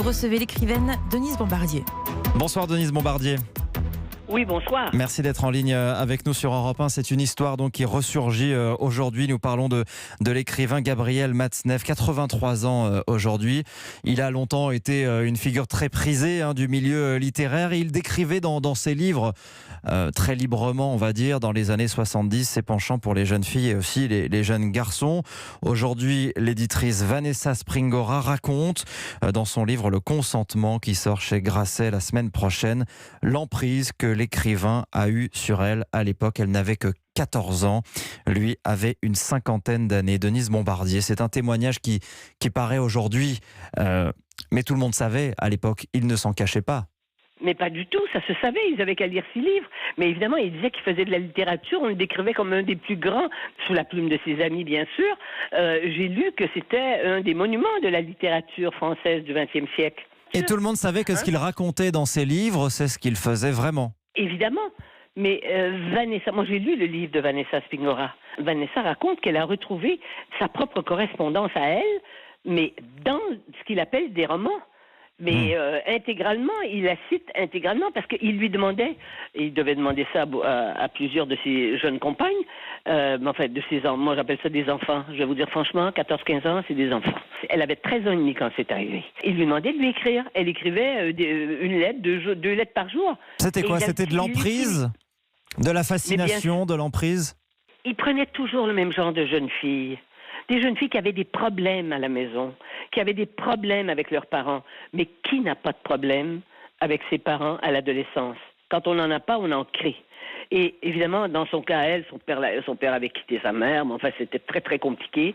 Vous recevez l'écrivaine Denise Bombardier. Bonsoir Denise Bombardier. Oui, bonsoir. Merci d'être en ligne avec nous sur Europe 1. C'est une histoire donc qui ressurgit aujourd'hui. Nous parlons de l'écrivain Gabriel Matzneff, 83 ans aujourd'hui. Il a longtemps été une figure très prisée du milieu littéraire. Il décrivait dans ses livres, très librement on va dire, dans les années 70, ses penchants pour les jeunes filles et aussi les jeunes garçons. Aujourd'hui, l'éditrice Vanessa Springora raconte dans son livre Le Consentement, qui sort chez Grasset la semaine prochaine, l'emprise que l'écrivain a eue sur elle. À l'époque, elle n'avait que 14 ans. Lui avait une cinquantaine d'années. Denise Bombardier, c'est un témoignage qui paraît aujourd'hui, mais tout le monde savait à l'époque, il ne s'en cachait pas. Mais pas du tout, ça se savait, ils avaient qu'à lire ses livres. Mais évidemment, il disait qu'il faisait de la littérature, on le décrivait comme un des plus grands, sous la plume de ses amis bien sûr. J'ai lu que c'était un des monuments de la littérature française du XXe siècle. Et tout le monde savait que ce qu'il racontait dans ses livres, c'est ce qu'il faisait vraiment. Évidemment. Mais Vanessa, moi j'ai lu le livre de Vanessa Springora. Vanessa raconte qu'elle a retrouvé sa propre correspondance à elle, mais dans ce qu'il appelle des romans. Mais intégralement, il la cite intégralement parce qu'il lui demandait, et il devait demander ça à plusieurs de ses jeunes compagnes, enfin de ses enfants, moi j'appelle ça des enfants, je vais vous dire franchement, 14-15 ans, c'est des enfants. Elle avait 13 ans et demi quand c'est arrivé. Il lui demandait de lui écrire. Elle écrivait une lettre, deux lettres par jour. C'était quoi? C'était de l'emprise? De la fascination, de l'emprise? Il prenait toujours le même genre de jeunes filles. Des jeunes filles qui avaient des problèmes à la maison, qui avaient des problèmes avec leurs parents. Mais qui n'a pas de problème avec ses parents à l'adolescence? Quand on n'en a pas, on en crée. Et évidemment, dans son cas, elle, son père avait quitté sa mère, mais enfin, c'était très, très compliqué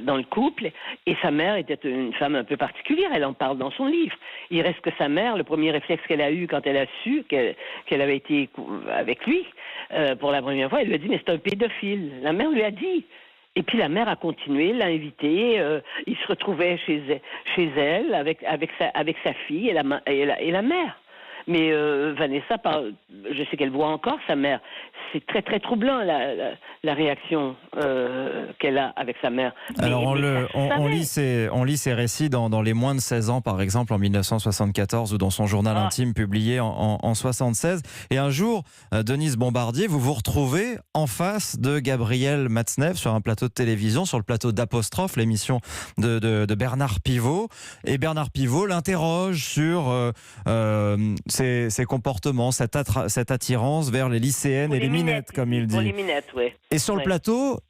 dans le couple. Et sa mère était une femme un peu particulière, elle en parle dans son livre. Il reste que sa mère, le premier réflexe qu'elle a eu quand elle a su qu'elle avait été avec lui, pour la première fois, elle lui a dit « mais c'est un pédophile ». La mère lui a dit. Et puis la mère a continué, l'a invité, il se retrouvait chez elle avec sa fille et la mère. Mais Vanessa, je sais qu'elle voit encore sa mère. C'est très très troublant la réaction qu'elle a avec sa mère. Alors on lit ses récits dans Les moins de 16 ans par exemple en 1974 ou dans son journal intime publié en 76. Et un jour, Denise Bombardier, vous vous retrouvez en face de Gabriel Matzneff sur un plateau de télévision, sur le plateau d'Apostrophe, l'émission de Bernard Pivot. Et Bernard Pivot l'interroge sur ses comportements, cette attirance vers les lycéennes et les minettes, comme il dit. Pour les minettes, oui. Et sur le plateau,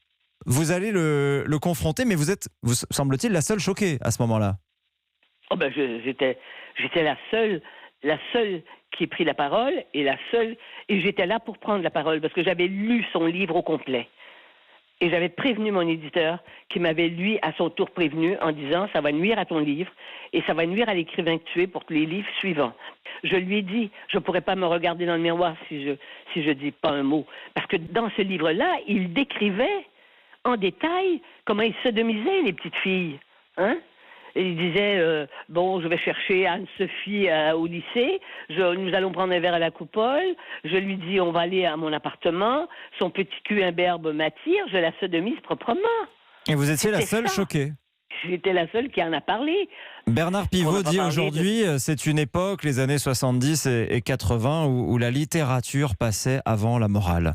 vous allez le confronter, mais vous êtes, semble-t-il, la seule choquée à ce moment-là. Oh ben j'étais la seule qui ait pris la parole et j'étais là pour prendre la parole parce que j'avais lu son livre au complet. Et j'avais prévenu mon éditeur qui m'avait, lui, à son tour prévenu en disant « ça va nuire à ton livre et ça va nuire à l'écrivain que tu es pour les livres suivants ». Je lui ai dit « je ne pourrais pas me regarder dans le miroir si je dis pas un mot ». Parce que dans ce livre-là, il décrivait en détail comment il sodomisait les petites filles. Il disait bon, je vais chercher Anne-Sophie au lycée, nous allons prendre un verre à la coupole, je lui dis on va aller à mon appartement, son petit cul imberbe m'attire, je la sodomise proprement. Et vous étiez la seule choquée? J'étais la seule qui en a parlé. Bernard Pivot dit aujourd'hui c'est une époque, les années 70 et 80, où la littérature passait avant la morale.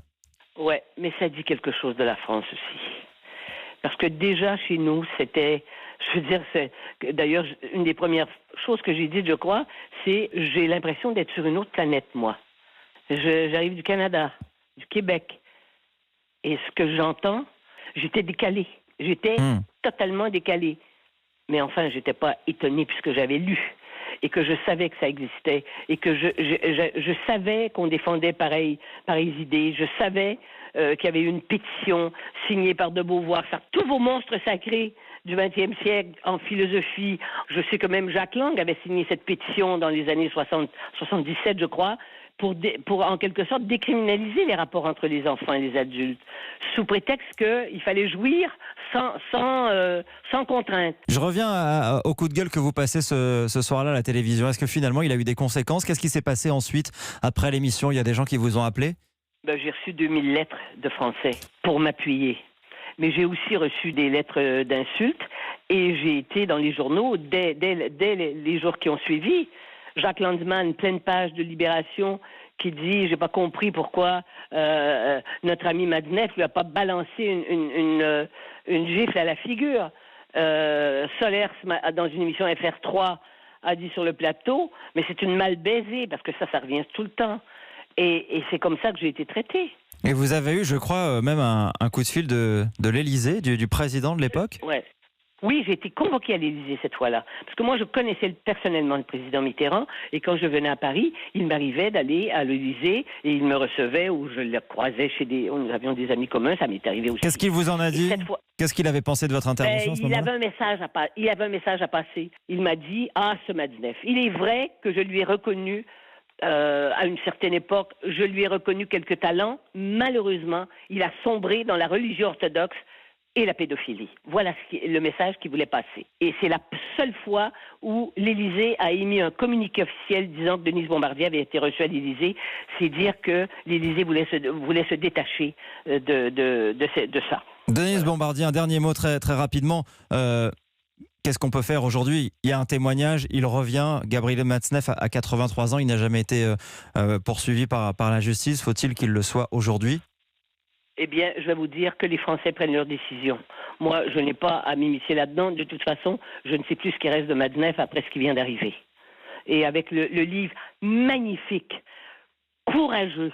Ouais, mais ça dit quelque chose de la France aussi. Parce que déjà chez nous, c'était... Je veux dire, d'ailleurs, une des premières choses que j'ai dites, je crois, c'est j'ai l'impression d'être sur une autre planète, moi. J'arrive du Canada, du Québec. Et ce que j'entends, j'étais décalée. J'étais totalement décalée. Mais enfin, j'étais pas étonnée puisque j'avais lu et que je savais que ça existait et que je savais qu'on défendait pareilles idées. Je savais qu'il y avait une pétition signée par de Beauvoir. Tous vos monstres sacrés du XXe siècle en philosophie. Je sais que même Jacques Lang avait signé cette pétition dans les années 77, je crois, pour en quelque sorte décriminaliser les rapports entre les enfants et les adultes, sous prétexte qu'il fallait jouir sans contrainte. Je reviens au coup de gueule que vous passez ce soir-là à la télévision. Est-ce que finalement il a eu des conséquences? Qu'est-ce qui s'est passé ensuite après l'émission? Il y a des gens qui vous ont appelé? J'ai reçu 2000 lettres de Français pour m'appuyer. Mais j'ai aussi reçu des lettres d'insultes Et j'ai été dans les journaux dès les jours qui ont suivi. Jacques Lanzmann, pleine page de Libération, qui dit « J'ai pas compris pourquoi notre ami Matzneff lui a pas balancé une gifle à la figure. » Solers, dans une émission FR3, a dit sur le plateau « Mais c'est une mal baisée, parce que ça revient tout le temps. » Et c'est comme ça que j'ai été traitée. Et vous avez eu, je crois, même un coup de fil de l'Élysée, du président de l'époque ? Ouais. Oui, j'ai été convoquée à l'Élysée cette fois-là. Parce que moi, je connaissais personnellement le président Mitterrand. Et quand je venais à Paris, il m'arrivait d'aller à l'Élysée et il me recevait ou je le croisais nous avions des amis communs, ça m'est arrivé aussi. Qu'est-ce qu'il vous en a dit ? Cette fois, Qu'est-ce qu'il avait pensé de votre intervention à ce moment-là ? il avait un message à passer. Il m'a dit « Ah, ce Matzneff, il est vrai que je lui ai reconnu à une certaine époque, je lui ai reconnu quelques talents. Malheureusement, il a sombré dans la religion orthodoxe et la pédophilie. » Voilà le message qu'il voulait passer. Et c'est la seule fois où l'Élysée a émis un communiqué officiel disant que Denise Bombardier avait été reçue à l'Élysée. C'est dire que l'Élysée voulait se détacher de ça. Denise Bombardier, un dernier mot très, très rapidement. Qu'est-ce qu'on peut faire aujourd'hui ? Il y a un témoignage, il revient. Gabriel Matzneff a 83 ans, il n'a jamais été poursuivi par la justice. Faut-il qu'il le soit aujourd'hui ? Eh bien, je vais vous dire que les Français prennent leurs décisions. Moi, je n'ai pas à m'immiscer là-dedans. De toute façon, je ne sais plus ce qui reste de Matzneff après ce qui vient d'arriver. Et avec le livre magnifique, courageux,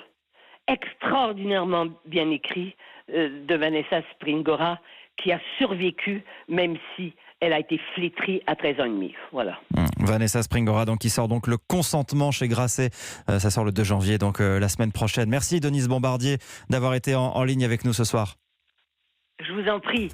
extraordinairement bien écrit de Vanessa Springora, qui a survécu, même si elle a été flétrie à 13 ans et demi. Voilà. Vanessa Springora, donc, qui sort donc Le Consentement chez Grasset. Ça sort le 2 janvier, donc la semaine prochaine. Merci Denise Bombardier d'avoir été en ligne avec nous ce soir. Je vous en prie.